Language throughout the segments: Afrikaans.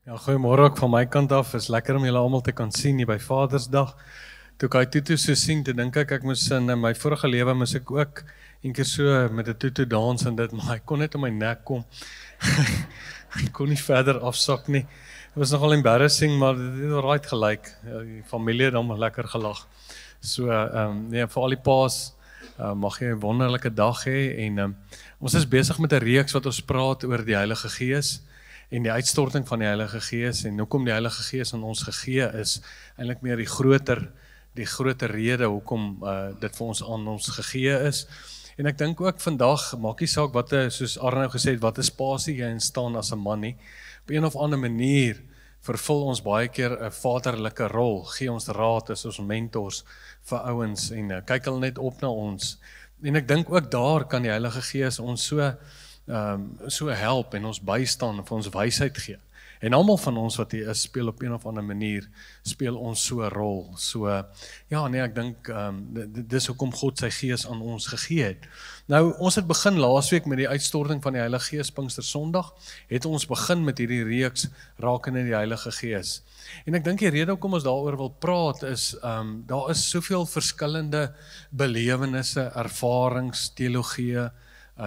Ja, goeiemôre ook van my kant af. Is lekker om julle almal te kan sien hier by Vadersdag. Toe ek hy tutu so sien, toe dink ek moes in my vorige lewe moes ek ook een keer so met 'n tutu dans en dit, maar ek kon net om my nek kom. Ek kon nie verder afsak nie. Dit was nogal embarrassing, maar dit het alright gelyk. Die familie het dan lekker gelag. So nee, vir al die paas mag jy 'n wonderlike dag hê en ons is besig met 'n reeks wat ons praat oor die Heilige Gees. En die uitstorting van die Heilige Gees en hoekom die Heilige Gees aan ons gegee is, eintlik meer die groter rede hoekom dit vir ons aan ons gegee is. En ek dink ook vandag, maak nie saak wat soos Arno gesê het, wat 'n spasie jy instaan as 'n man nie. Op een of ander manier vervul ons baie keer 'n vaderlike rol, gee ons raad as ons mentors vir ouens en kyk hulle net op na ons. En ek dink ook daar kan die Heilige Gees ons so help en ons bystaan en vir ons wysheid gee. En almal van ons wat hier is, speel op een of ander manier, speel ons so 'n rol. So, ja nee, ek dink, dis hoekom God sy Gees aan ons gegee het. Nou, ons het begin laasweek met die uitstorting van die Heilige Gees, Pinkstersondag, het ons begin met hierdie reeks rakende die Heilige Gees. En ek dink die rede hoekom ons daaroor wil praat is, daar is soveel verskillende belewennisse, ervarings, teologie,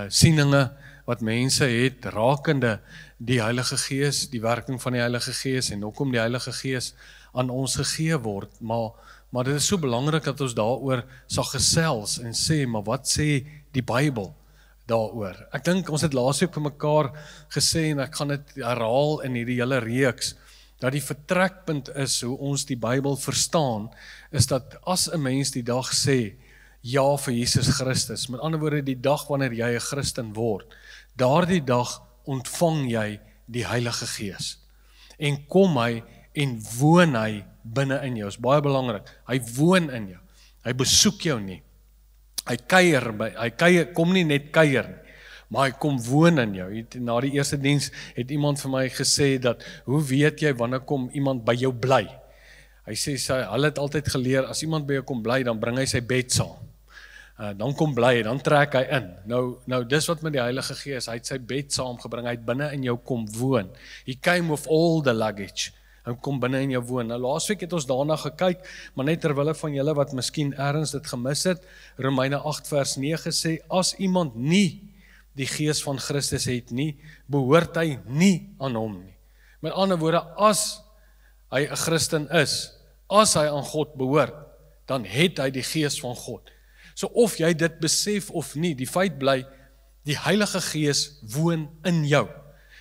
sieninge, wat mense het rakende die Heilige Gees, die werking van die Heilige Gees en hoekom die Heilige Gees aan ons gegee word. Maar dit is so belangrik dat ons daaroor sal gesels en sê, maar wat sê die Bybel daaroor? Ek dink ons het laasweek vir mekaar gesê en ek gaan dit herhaal in hierdie hele reeks, dat die vertrekpunt is hoe ons die Bybel verstaan, is dat as 'n mens die dag sê, ja vir Jesus Christus, met ander woorde die dag wanneer jy 'n Christen word, daardie dag ontvang jy die Heilige Gees. En kom hy en woon hy binne in jou. Is baie belangrik. Hy woon in jou. Hy besoek jou nie. Hy kom nie net kuier nie, maar hy kom woon in jou. Na die eerste diens het iemand vir my gesê dat, hoe weet jy wanneer kom iemand by jou bly? Hy sê, hulle het altyd geleer, as iemand by jou kom bly, dan bring hy sy bed saam. Dan kom bly, dan trek hy in. Nou dis wat met die Heilige Gees, hy het sy bed saamgebring, hy het binne in jou kom woon. He came with all the luggage. Hy kom binne in jou woon. Nou laasweek het ons daarna gekyk, maar net terwille van julle wat miskien ergens dit gemis het, Romeine 8 vers 9 sê, as iemand nie die Gees van Christus het nie, behoort hy nie aan hom nie. Met ander woorde, as hy 'n Christen is, as hy aan God behoort, dan het hy die Gees van God. So of jy dit besef of nie, die feit bly, die Heilige Gees woon in jou.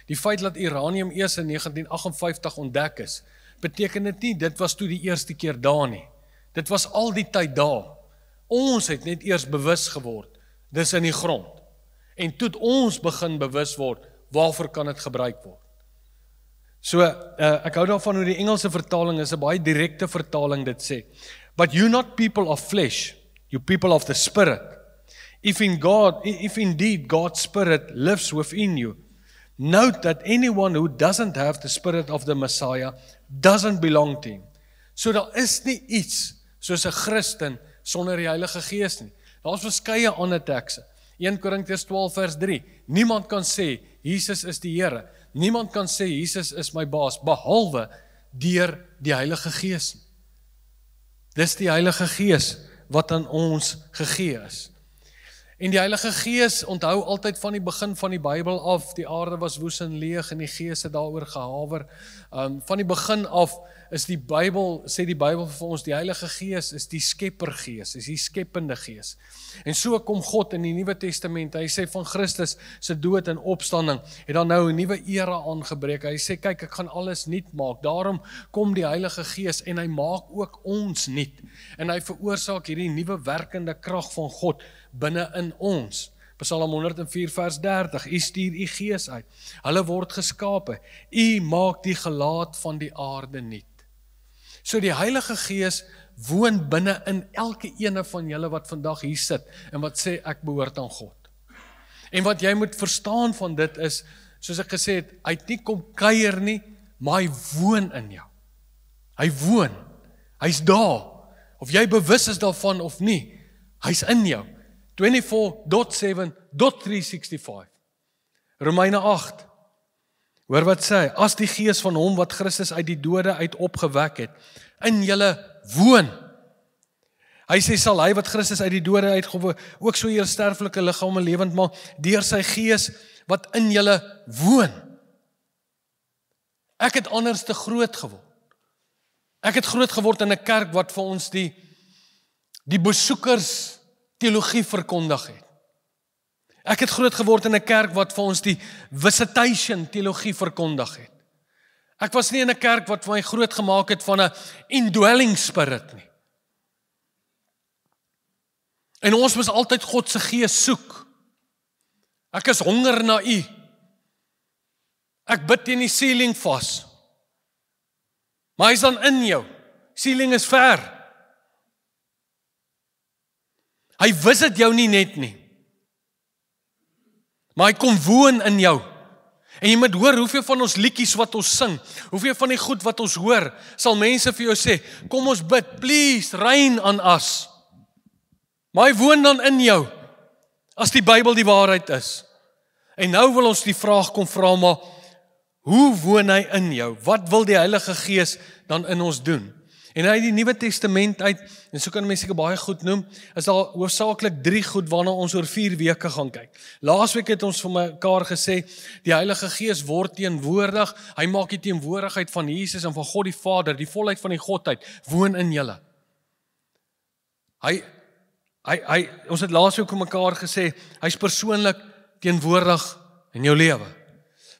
Die feit dat uranium eers in 1958 ontdek is, beteken dit nie, dit was toe die eerste keer daar nie. Dit was al die tyd daar. Ons het net eers bewus geword, dis in die grond. En toe ons begin bewus word, waarvoor kan dit gebruik word? So, ek hou daarvan hoe die Engelse vertaling is, 'n baie direkte vertaling dit sê. But you not people of flesh, you people of the Spirit. If indeed God's Spirit lives within you, note that anyone who doesn't have the Spirit of the Messiah doesn't belong to him. So daar is nie iets soos 'n Christen sonder die Heilige Gees nie. Daar's verskeie ander tekste. 1 Korintiërs 12 vers 3. Niemand kan sê Jesus is die Here. Niemand kan sê Jesus is my baas behalwe deur die Heilige Gees nie. Dis die Heilige Gees wat aan ons gegee is. En die Heilige Gees, onthou altyd van die begin van die Bybel af, die aarde was woes en leeg en die Gees het daaroor gehawer. Van die begin af is die Bybel, sê die Bybel vir ons, die Heilige Gees is die skeppergees, is die skepende gees. En so kom God in die Nuwe Testament, hy sê van Christus se dood en opstanding, het dan nou 'n nuwe era aangebreek. Hy sê, kyk, ek gaan alles nuut maak. Daarom kom die Heilige Gees en hy maak ook ons nuut. En hy veroorsaak hierdie nuwe werkende krag van God binne in ons. Psalm 104 vers 30, U stuur U Gees uit. Hulle word geskape. U maak die gelaat van die aarde nuut. So die Heilige Gees woon binne in elke ene van julle wat vandag hier sit en wat sê ek behoort aan God. En wat jy moet verstaan van dit is, soos ek gesê het, hy het nie kom kuier nie, maar hy woon in jou. Hy woon. Hy's daar. Of jy bewus is daarvan of nie, hy's in jou. 24/7/365. Romeine 8. Hoor wat sê hy, as die gees van hom wat Christus uit die dode uit opgewek het, in julle woon. Hy sê, sal hy wat Christus uit die dode uitgewek, ook so julle sterflike liggame lewend maak, deur sy gees wat in julle woon. Ek het anders te groot geword. Ek het groot geword in 'n kerk wat vir ons die besoekers teologie verkondig het. Ek het groot geword in 'n kerk wat vir ons die visitation teologie verkondig het. Ek was nie in 'n kerk wat vir my groot gemaak het van 'n indwelling spirit nie. En ons moes altyd God se gees soek. Ek is honger na U. Ek bid teen die ceiling vas. Maar hy's dan in jou. Ceiling is ver. Hy visit jou nie net nie. Maar hy kom woon in jou. En jy moet hoor hoeveel van ons liedjies wat ons sing, hoeveel van die goed wat ons hoor, sal mense vir jou sê, kom ons bid, please, reign on us. Maar hy woon dan in jou, as die Bybel die waarheid is. En nou wil ons die vraag kom vra, maar hoe woon hy in jou? Wat wil die Heilige Gees dan in ons doen? En uit die Nuwe Testament uit, en so kan mense seker baie goed noem, is daar hoofsaaklik 3 goed waarna ons oor 4 weke gaan kyk. Laasweek het ons vir mekaar gesê, die Heilige Gees word teenwoordig, hy maak die teenwoordigheid van Jesus en van God die Vader, die volheid van die Godheid, woon in julle. Ons het laasweek vir mekaar gesê, hy's persoonlik teenwoordig in jou lewe.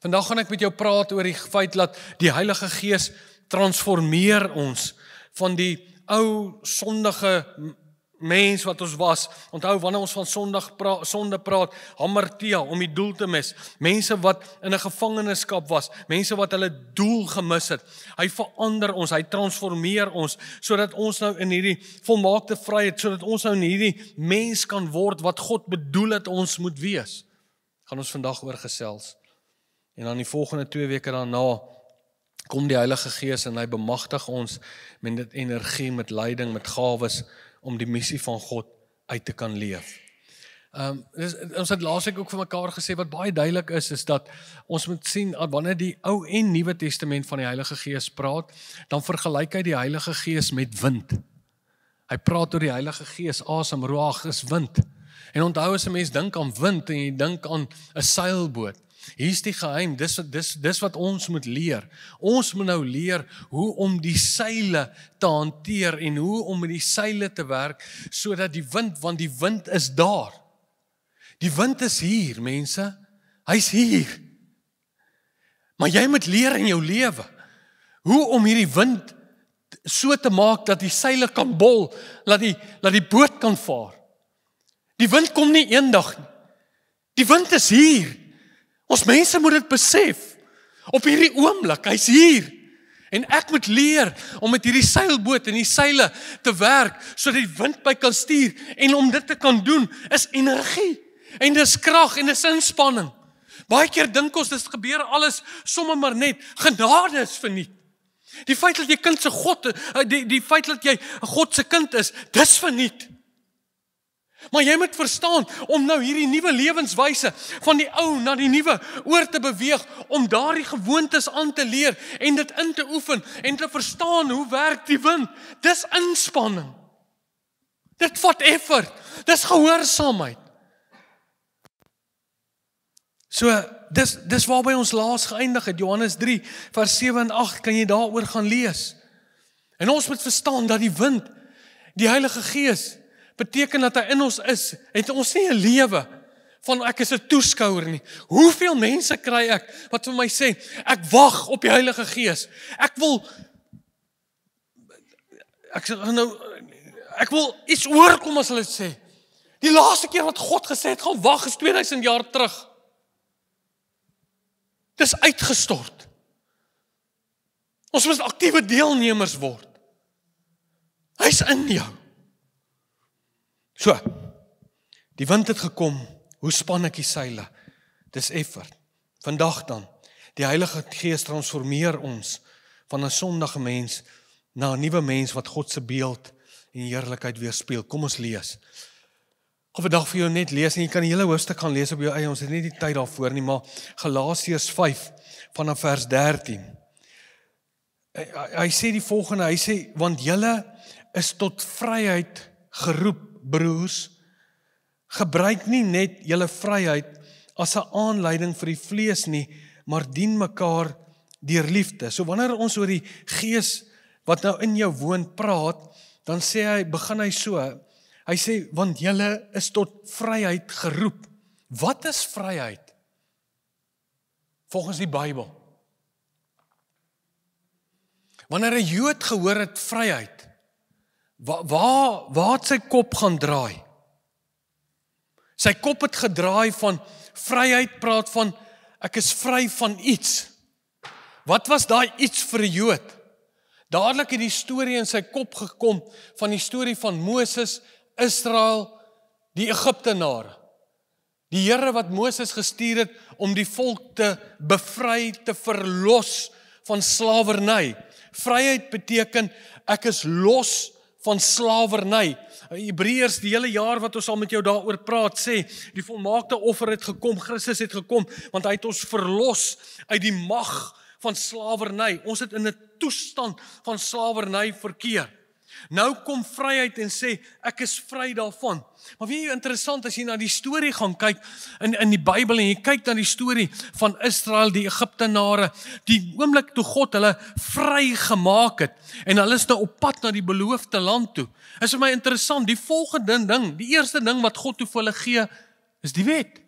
Vandag gaan ek met jou praat oor die feit dat die Heilige Gees transformeer ons van die ou sondige mens wat ons was. Onthou wanneer ons van sonde praat, hamartia, om die doel te mis. Mense wat in 'n gevangenskap was, mense wat hulle doel gemis het. Hy verander ons, hy transformeer ons, sodat ons nou in hierdie volmaakte vryheid, sodat ons nou in hierdie mens kan word wat God bedoel het ons moet wees. Gaan ons vandag oor gesels. En dan die volgende 2 weke daarna kom die Heilige Gees en hy bemagtig ons met energie, met leiding, met gawes om die missie van God uit te kan leef. Ons het laasweek ook vir mekaar gesê wat baie duidelik is dat ons moet sien wanneer die Ou en Nuwe Testament van die Heilige Gees praat, dan vergelyk hy die Heilige Gees met wind. Hy praat oor die Heilige Gees, asem, ruach is wind. En onthou as 'n mens dink aan wind en jy dink aan 'n seilboot. Hier's die geheim, dis wat ons moet leer. Ons moet nou leer hoe om die seile te hanteer en hoe om met die seile te werk, sodat die wind, want die wind is daar. Die wind is hier, mense. Hy's hier. Maar jy moet leer in jou lewe, hoe om hierdie wind so te maak dat die seile kan bol, laat die boot kan vaar. Die wind kom nie eendag nie. Die wind is hier. Ons mense moet dit besef, op hierdie oomblik, hy's hier, en ek moet leer om met hierdie seilboot en die seile te werk, sodat die wind my kan stuur, en om dit te kan doen, is energie, en dis krag, en dis inspanning. Baie keer dink ons, dit gebeur alles, sommer maar net, genade is verniet. Die feit dat jy kind se God, die feit dat jy God se kind is, dis verniet. Maar jy moet verstaan, om nou hierdie nuwe lewenswyse van die ou na die nuwe oor te beweeg, om daardie gewoontes aan te leer en dit in te oefen en te verstaan hoe werk die wind. Dis inspanning. Dit vat effort. Dis gehoorsaamheid. So, dis waarby ons laas geëindig het. Johannes 3 vers 7 en 8 kan jy daaroor gaan lees. En ons moet verstaan dat die wind, die Heilige Gees, beteken dat hy in ons is, het ons nie 'n lewe van ek is 'n toeskouer nie. Hoeveel mense kry ek wat vir my sê, ek wag op die Heilige Gees. Ek wil iets oorkom as hulle sê. Die laaste keer wat God gesê het, gaan wag is 2000 jaar terug. Dis uitgestort. Ons moet aktiewe deelnemers word. Hy's in jou. So, die wind het gekom, hoe span ek die seile? Dis effort. Vandag dan, die Heilige Gees transformeer ons van 'n sondige mens na 'n nuwe mens wat God se beeld en heerlikheid weerspieël. Kom ons lees. Ek wil vandag vir jou net lees, en jy kan die hele hoofstuk gaan lees op jou eie, ons het nie die tyd daarvoor nie, maar Galasiërs 5 vanaf vers 13. Hy sê die volgende, hy sê, want julle is tot vryheid geroep, broers. Gebruik nie net julle vryheid as 'n aanleiding vir die vlees nie, maar dien mekaar deur liefde. So wanneer ons oor die Gees wat nou in jou woon praat, dan begin hy so, hy sê, want julle is tot vryheid geroep. Wat is vryheid? Volgens die Bybel. Wanneer 'n Jood gehoor het vryheid, waar het sy kop gaan draai? Sy kop het gedraai van vryheid, praat van, ek is vry van iets. Wat was daai iets vir 'n Jood? Dadelik het die storie in sy kop gekom van die storie van Moses, Israel, die Egiptenare. Die Here wat Moses gestuur het om die volk te bevry, te verlos van slawerny. Vryheid beteken, ek is los van slawerny. Hebreërs, die hele jaar wat ons al met jou daaroor praat, sê, die volmaakte offer het gekom, Christus het gekom, want hy het ons verlos uit die mag van slawerny. Ons het in 'n toestand van slawerny verkeer. Nou kom vryheid en sê, ek is vry daarvan. Maar weet jy, interessant, as jy na die storie gaan kyk in die Bybel, en jy kyk na die storie van Israel, die Egiptenare, die oomblik toe God hulle vry gemaak het, en hulle is nou op pad na die beloofde land toe, is vir my interessant, die volgende ding, die eerste ding wat God toe vir hulle gee, is die wet.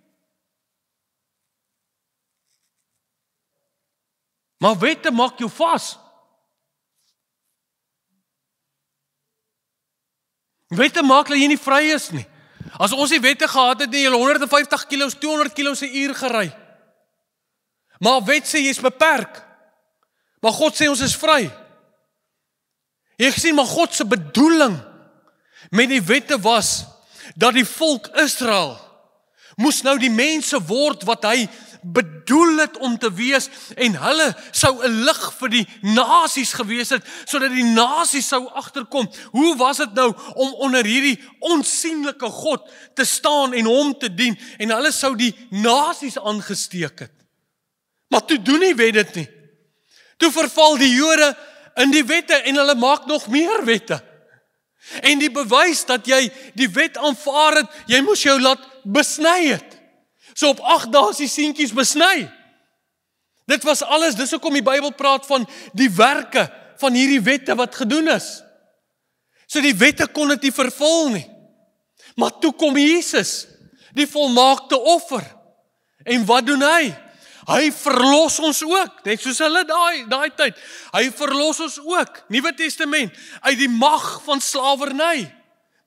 Maar wette maak jou vas. Wette maak dat jy nie vry is nie. As ons die wette gehad het, het jy 150 kilos, 200 kilos 'n uur gery. Maar wet sê jy is beperk. Maar God sê ons is vry. Jy gesien, maar God se bedoeling met die wette was, dat die volk Israel moes nou die mense word wat hy bedoel het om te wees, en hulle sou 'n lig vir die nasies gewees het, sodat die nasies sou agterkom, hoe was dit nou om onder hierdie onsigbare God te staan en hom te dien, en hulle sou die nasies aangesteek het. Maar toe doen die wet dit nie. Toe verval die Jode in die wette, en hulle maak nog meer wette. En die bewys dat jy die wet aanvaar het, jy moes jou laat besny het. So op 8 dae is die seentjies besny. Dit was alles, dis hoekom die Bybel praat van die werke van hierdie wette wat gedoen is. So die wette kon dit nie vervul nie. Maar toe kom Jesus, die volmaakte offer. En wat doen hy? Hy verlos ons ook, net soos hulle daai tyd. Hy verlos ons ook, Nuwe Testament, uit die mag van slawerny.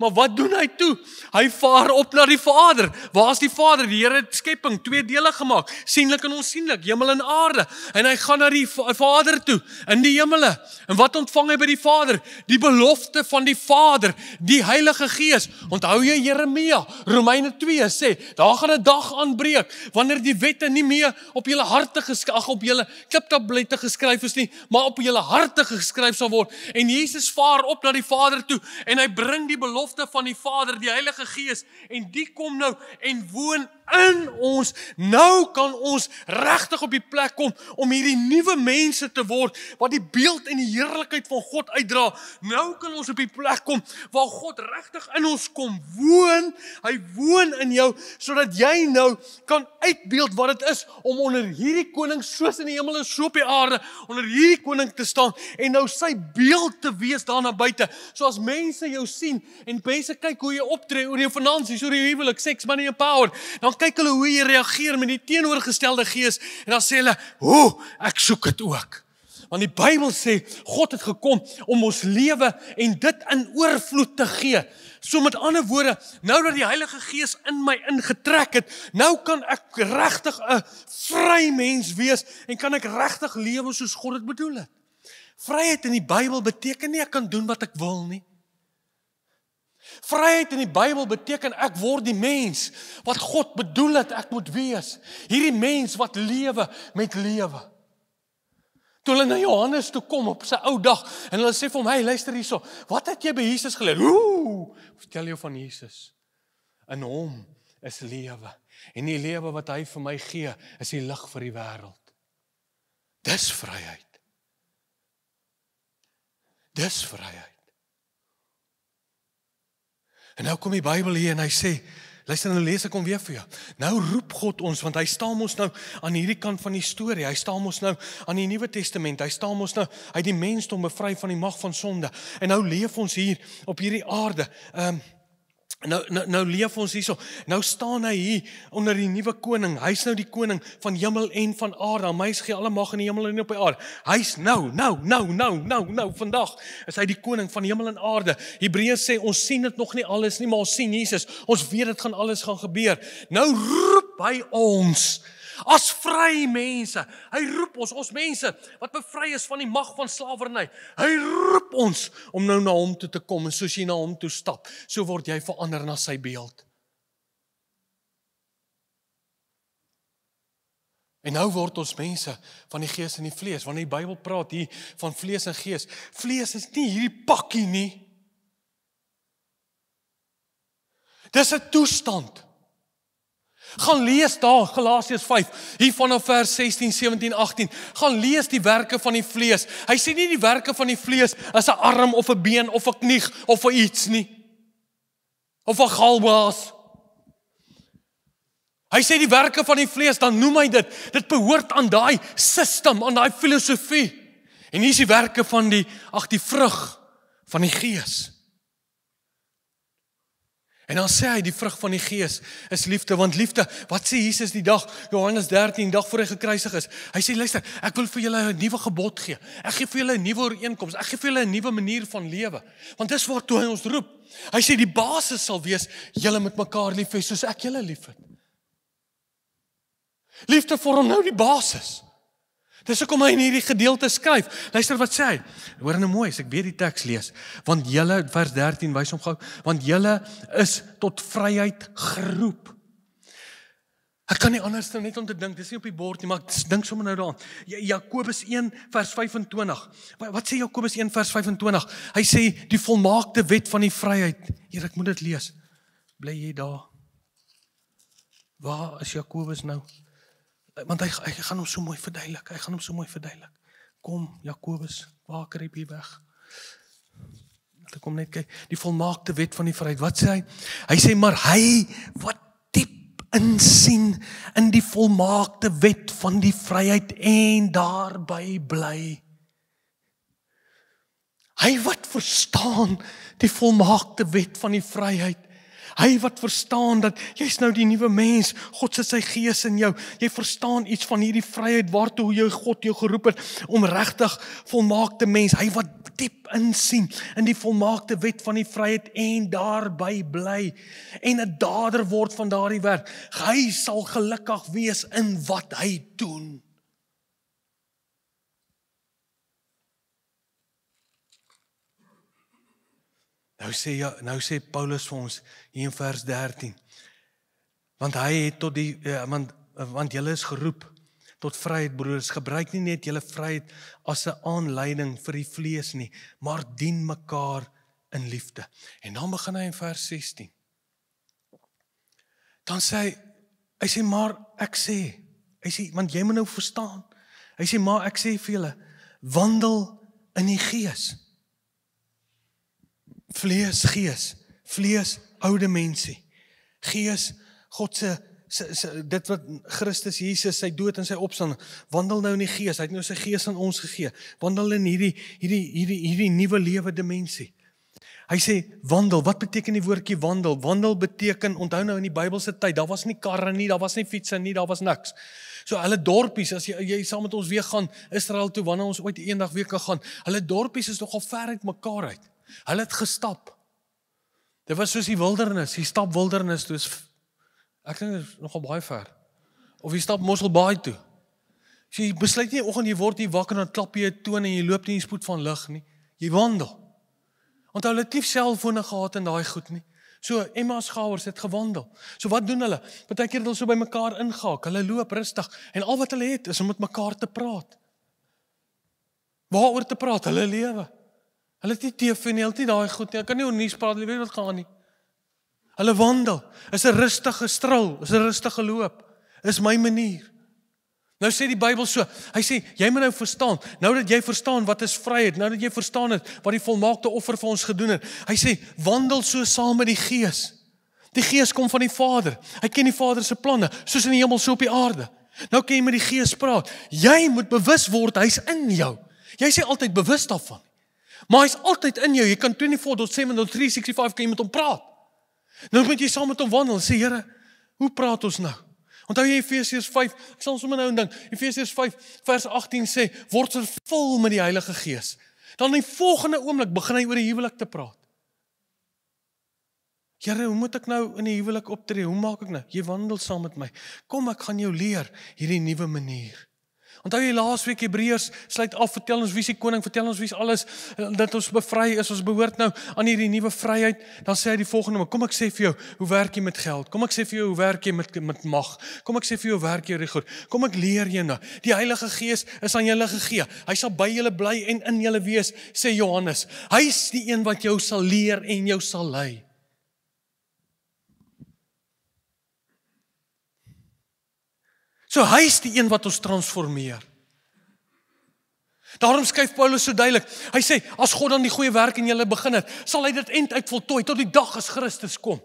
Maar wat doen hy toe? Hy vaar op na die Vader. Waar is die Vader? Die Here het skepping 2 dele gemaak, sienlik en onsienlik, hemel en aarde. En hy gaan na die Vader toe, in die hemele. En wat ontvang hy by die Vader? Die belofte van die Vader, die Heilige Gees. Onthou jy Jeremia, Romeine 2 sê, daar gaan 'n dag aanbreek, wanneer die wette nie meer op julle harte op julle kliptablette geskryf is nie, maar op julle harte geskryf sal word. En Jesus vaar op na die Vader toe, en hy bring die belofte van die Vader, die Heilige Gees, en die kom nou en woon in ons. Nou kan ons regtig op die plek kom om hierdie nuwe mense te word, wat die beeld en die heerlikheid van God uitdra. Nou kan ons op die plek kom waar God regtig in ons kom woon. Hy woon in jou, sodat jy nou kan uitbeeld wat dit is om onder hierdie koning, soos in die hemel en so op die aarde, onder hierdie koning te staan, en nou sy beeld te wees daar na buite. So as mense jou sien, en mense kyk hoe jy optree oor jou finansies, oor jou huwelik, seks, money and power, dan kyk hulle hoe jy reageer met die teenoorgestelde gees, en dan sê hulle, ek soek dit ook. Want die Bybel sê, God het gekom om ons lewe en dit in oorvloed te gee. So met ander woorde, nou dat die Heilige Gees in my ingetrek het, nou kan ek regtig 'n vry mens wees, en kan ek regtig lewe soos God dit bedoel het. Vryheid in die Bybel beteken nie ek kan doen wat ek wil nie. Vryheid in die Bybel beteken ek word die mens wat God bedoel het ek moet wees. Hierdie mens wat lewe met lewe. Toe hulle na Johannes toe kom op sy ou dag, en hulle sê vir hom, hey, luister hierso, wat het jy by Jesus geleer? Vertel jou van Jesus. In hom is lewe. En die lewe wat hy vir my gee, is die lig vir die wêreld. Dis vryheid. Dis vryheid. En nou kom die Bybel hier en hy sê, luister, nou lees ek hom weer vir jou. Nou roep God ons, want hy staan ons nou aan hierdie kant van die storie. Hy staan ons nou aan die Nuwe Testament. Hy staan ons nou uit die mensdom bevry van die mag van sonde. En nou leef ons hier op hierdie aarde. Nou leef ons hierso. Nou staan hy hier onder die nuwe koning. Hy's nou die koning van hemel en van aarde. Aan my gee alle mag in die hemel en op die aarde. Hy's nou, vandag is hy die koning van hemel en aarde. Hebreërs sê, ons sien dit nog nie alles nie, maar ons sien Jesus. Ons weet dit gaan alles gaan gebeur. Nou roep hy ons as vry mense. Hy roep ons mense wat bevry is van die mag van slawerny. Hy roep ons om nou na hom toe te kom, en soos jy na hom toe stap, so word jy verander na sy beeld. En nou word ons mense van die gees en die vlees, wanneer die Bybel praat hier van vlees en gees. Vlees is nie hierdie pakkie nie. Dis 'n toestand. Gaan lees daar, Galasiërs 5, hier vanaf vers 16, 17, 18. Gaan lees die werke van die vlees. Hy sê nie die werke van die vlees as 'n arm of 'n been of 'n knie of 'n iets nie. Of 'n galblaas. Hy sê die werke van die vlees, dan noem hy dit. Dit behoort aan daai system, aan daai filosofie. En hier is die werke van die vrug van die gees. En dan sê hy, die vrug van die gees is liefde, want liefde, wat sê Jesus die dag, Johannes 13, dag voor hy gekruisig is? Hy sê, luister, ek wil vir julle 'n nuwe gebod gee. Ek gee vir julle 'n nuwe ooreenkoms. Ek gee vir julle 'n nuwe manier van lewe. Want dis waartoe hy ons roep. Hy sê die basis sal wees, julle met mekaar lief hê soos ek julle liefhet. Liefde vorm nou die basis. Dis hoekom hy in hierdie gedeelte skryf. Luister wat sê hy. Hoor nou mooi, as ek weer die teks lees. Want julle, vers 13, wys hom gou, want julle is tot vryheid geroep. Ek kan nie anders dan net om te dink, dis nie op die bord nie, maar ek dink sommer nou daaraan. Jakobus 1 vers 25. Wat sê Jakobus 1 vers 25? Hy sê die volmaakte wet van die vryheid. Hier, ek moet dit lees. Bly jy daar? Waar is Jakobus nou? Want hy gaan hom so mooi verduidelik. Kom, Jakobus, waar kruip jy weg? Ek kom net kyk, die volmaakte wet van die vryheid. Wat sê hy? Hy sê, maar hy wat diep insien in die volmaakte wet van die vryheid en daarby bly. Hy wat verstaan die volmaakte wet van die vryheid. Hy wat verstaan dat jy's nou die nuwe mens, God sit sy gees in jou, jy verstaan iets van hierdie vryheid waartoe God jou geroep het, om regtig volmaakte mens, hy wat diep insien in die volmaakte wet van die vryheid en daarby bly, en 'n dader word van daardie werk, hy sal gelukkig wees in wat hy doen. Nou sê Paulus vir ons hier in vers 13. Want hy het tot die want julle is geroep tot vryheid, broeders. Gebruik nie net julle vryheid as 'n aanleiding vir die vlees nie, maar dien mekaar in liefde. En dan begin hy in vers 16. Dan sê hy sê maar ek sê, want jy moet nou verstaan. Hy sê maar ek sê vir julle, wandel in die gees. Vlees, gees. Vlees, oude mensie. Gees, God se dit wat Christus Jesus, sy dood en sy opstanding, wandel nou in die gees. Hy het nou sy gees aan ons gegee. Wandel in hierdie nuwe lewe dimensie. Hy sê wandel. Wat beteken die woordjie wandel? Wandel beteken, onthou nou in die Bybelse tyd, daar was nie karre nie, daar was nie fietsse nie, daar was niks. So hulle dorpies, as jy saam met ons weer gaan Israel toe, wanneer ons ooit eendag weer kan gaan, hulle dorpies is nogal ver uit mekaar uit. Hulle het gestap. Dit was soos die wildernis, die stap wildernis toe. Ek dink dit is nogal baie ver. Of jy stap Mosselbaai toe. So jy besluit nie, oggend jy word hier wakker en dan klap jy 'n toon en jy loop nie in die spoed van lig nie. Jy wandel. Want hulle het nie selfone gehad en daai goed nie. So Emmausgangers het gewandel. So wat doen hulle? Partykeer het hulle so by mekaar ingehaak. Hulle loop rustig en al wat hulle het is om met mekaar te praat. Waaroor te praat? Hulle lewe. Hulle het nie TV nie, hulle het nie daai goed nie. Ek kan nie oor nuus praat, jy weet wat gaan nie. Hulle wandel, is 'n rustige strol, is 'n rustige loop, is my manier. Nou sê die Bybel so, hy sê, jy moet nou verstaan, nou dat jy verstaan wat is vryheid, nou dat jy verstaan het wat die volmaakte offer vir ons gedoen het, hy sê, wandel so saam met die Gees. Die Gees kom van die Vader, hy ken die Vader se planne, soos in die hemel so op die aarde. Nou kan jy met die Gees praat, jy moet bewus word, hy's in jou. Jy sê altyd bewus daarvan, maar hy's altyd in jou, jy kan 24/7/365 kan jy met hom praat. Nou moet jy saam met hom wandel, sê Here, hoe praat ons nou? Onthou jy Efesiërs 5, ek sal sommer nou een ding, Efesiërs 5 vers 18 sê, word vervul met die Heilige Gees. Dan in die volgende oomblik begin hy oor die huwelik te praat. Here, hoe moet ek nou in die huwelik optree? Hoe maak ek nou? Jy wandel saam met my. Kom, ek gaan jou leer hierdie nuwe manier. Onthou jy laasweek Hebreërs sluit af, vertel ons wie is die koning, vertel ons wie is alles, dat ons bevry is, ons behoort nou aan hierdie nuwe vryheid. Dan sê hy die volgende, kom ek sê vir jou, hoe werk jy met geld? Kom ek sê vir jou, hoe werk jy met mag? Kom ek sê vir jou, hoe werk jy reg goed? Kom ek leer jou nou. Die Heilige Gees is aan julle gegee. Hy sal by julle bly en in julle wees, sê Johannes. Hy is die een wat jou sal leer en jou sal lei. So hy is die een wat ons transformeer. Daarom skryf Paulus so duidelik, hy sê, as God dan die goeie werk in julle begin het, sal hy dit eindelik voltooi, tot die dag as Christus kom.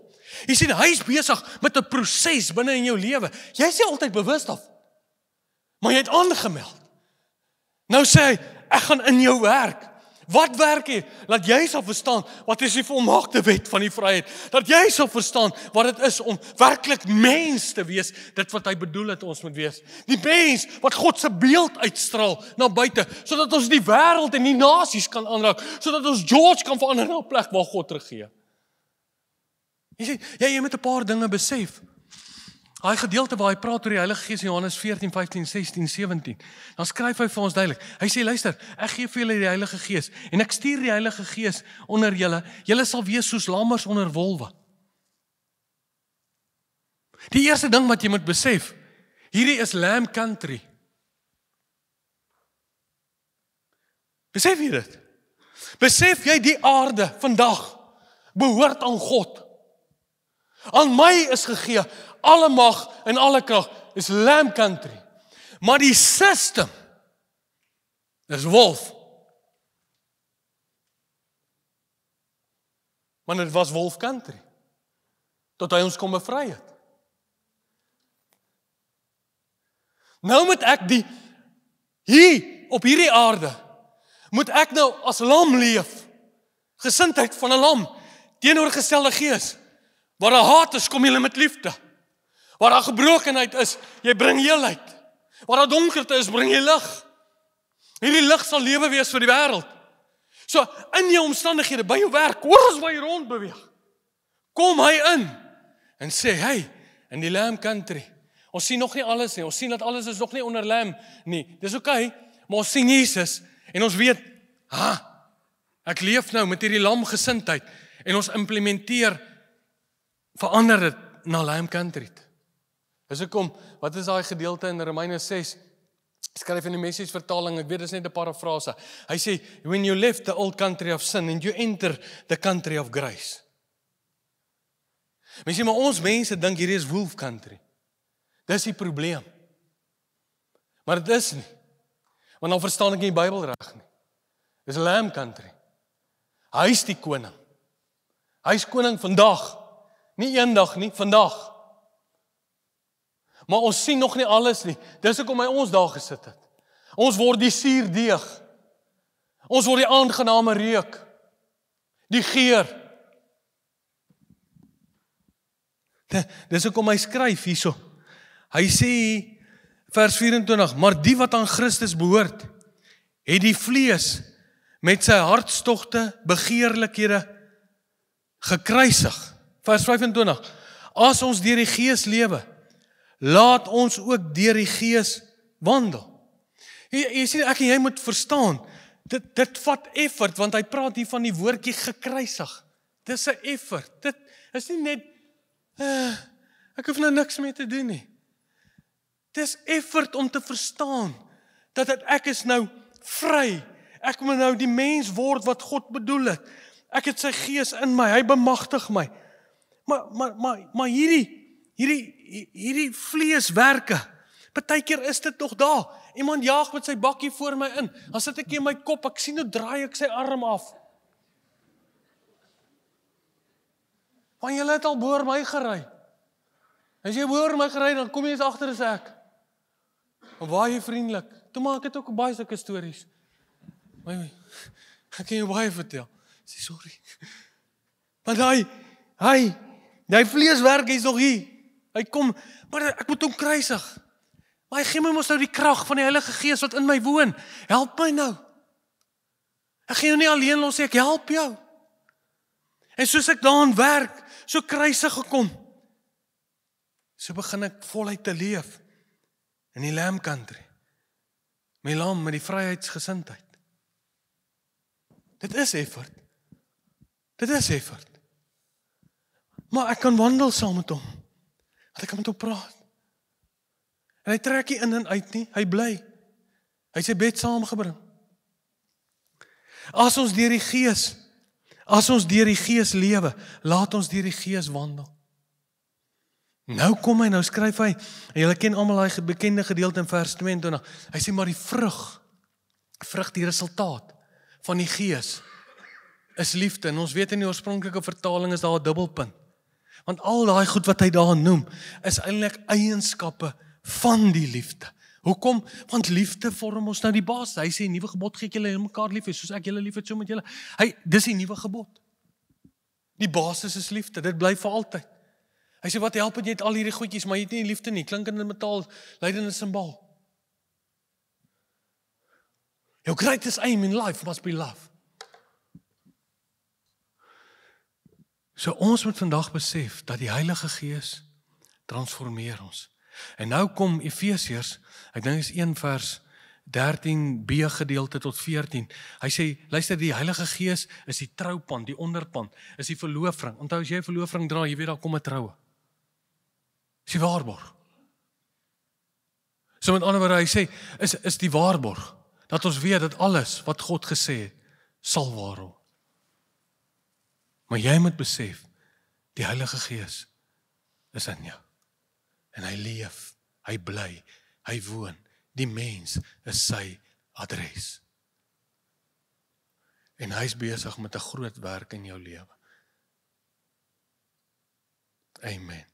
Jy sien, hy is besig met 'n proses binne in jou lewe. Jy is nie altyd bewus daarvan, maar jy het aangemeld. Nou sê hy, ek gaan in jou werk. Wat werk jy? Laat jy sal verstaan, wat is die volmaakte wet van die vryheid? Dat jy sal verstaan, wat het is om werklik mens te wees, dit wat hy bedoel het ons moet wees. Die mens, wat God se beeld uitstraal na buite, sodat ons die wêreld en die nasies kan aanraak, sodat ons George kan verander na 'n plek waar God regeer. Jy sê, jy moet 'n paar dinge besef. Daai gedeelte waar hy praat oor die Heilige Gees in Johannes 14, 15, 16, 17. Dan skryf hy vir ons duidelik. Hy sê, luister, ek gee vir julle die Heilige Gees en ek stuur die Heilige Gees onder julle. Julle sal wees soos lammers onder wolwe. Die eerste ding wat jy moet besef, hierdie is lamb country. Besef jy dit? Besef jy die aarde vandag behoort aan God. Aan my is gegee alle mag en alle krag, is lamb country. Maar die system is wolf. Maar dit was wolf country tot hy ons kom bevry het. Nou moet ek hier op hierdie aarde moet ek nou as lam leef. Gesindheid van 'n lam teenoorgestelde gees. Waar daar haat is, kom jy met liefde. Waar daar gebrokenheid is, jy bring heelheid. Waar daar donkerte is, bring jy lig. Hierdie lig sal lewe wees vir die wêreld. So, in jou omstandighede, by jou werk, oral waar jy rond beweeg, kom hy in en sê, hey, in die lamb country, ons sien nog nie alles nie, ons sien dat alles is nog nie onder lamb nie, dis okay, maar ons sien Jesus, en ons weet, ek leef nou met hierdie lamgesindheid, en ons implementeer, verander dit na lamb country. Dis hoekom, wat is daai gedeelte in Romeine 6, skryf in die Message vertaling, ek weet dis net 'n parafrase. Hy sê, when you left the old country of sin and you enter the country of grace. Mense, maar ons mense dink hierdie is wolf country. Dis die probleem. Maar dit is nie. Want dan verstaan ek nie die Bybel reg nie. Dis lamb country. Hy is die koning. Hy is koning vandag. Nie eendag nie, vandag. Maar ons sien nog nie alles nie. Dis hoekom hy ons daar gesit het. Ons word die suurdeeg. Ons word die aangename reuk. Die geur. Dis hoekom hy skryf hierso. Hy sê, vers 24, maar die wat aan Christus behoort, het die vlees met sy hartstogte, begeerlikhede gekruisig. Vers 25, as ons deur die Gees lewe, laat ons ook deur die Gees wandel. Jy sien, ek en jy moet verstaan, dit vat effort, want hy praat hier van die woordjie gekruisig. Dis 'n effort, dit is nie net, ek hoef nou niks mee te doen nie. Dis effort om te verstaan, dat ek is nou vry, ek moet nou die mens word wat God bedoel het. Ek het sy Gees in my, hy bemagtig my. Maar hierdie vleeswerke, partykeer is dit nog daar. Iemand jaag met sy bakkie voor my in. Dan sit ek in my kop, ek sien hoe draai ek sy arm af. Want jy het al boor my gery. As jy boor my gery, dan kom jy eens agter as ek. Maar baie vriendelik. Toe maak ek ook baie sulke stories. Ek kan jou baie vertel. Sê sorry. Maar hy vleeswerk is nog hier. Hy kom, maar ek moet hom kruisig. Maar hy gee my mos nou die krag van die Heilige Gees wat in my woon. Help my nou. Ek gaan jou nie alleen los nie, ek help jou. En soos ek daaraan werk, so kruisig gekom. So begin ek voluit te leef in die Lamb Country. My lam met die vryheidsgesindheid. Dit is effort. Dit is effort. Maar ek kan wandel saam met hom. Want ek kan met hom praat. En hy trek nie in en uit nie, hy bly. Hy het sy bed saamgebring. As ons deur die Gees lewe, laat ons deur die Gees wandel. Nou kom hy, nou skryf hy, en julle ken almal daai bekende gedeelte in vers 22, hy sê maar die vrug, die resultaat van die Gees, is liefde, en ons weet in die oorspronklike vertaling is daar 'n dubbelpunt, want al daai goed wat hy daar noem, is eintlik eienskappe van die liefde. Hoekom? Want liefde vorm ons nou die basis. Hy sê, nuwe gebod gee ek julle mekaar lief, soos ek julle lief het, so met julle. Dis die nuwe gebod. Die basis is liefde, dit bly vir altyd. Hy sê, wat help het jy het al hierdie goedjies, maar jy het nie liefde nie, klink in 'n metaal, lydende simbool. Your greatest aim in life must be love. So ons moet vandag besef, dat die Heilige Gees transformeer ons. En nou kom Efesiërs, ek dink is 1 vers 13b gedeelte tot 14. Hy sê, luister, die Heilige Gees is die troupand, die onderpand, is die verloofring. Onthou, as jy 'n verloofring dra, jy weet daar kom 'n troue. Is die waarborg. So met ander woorde, hy sê, is die waarborg, dat ons weet dat alles wat God gesê het, sal waar word. Maar jy moet besef, die Heilige Gees is in jou. En hy leef, hy bly, hy woon. Die mens is sy adres. En hy is besig met 'n groot werk in jou lewe. Amen.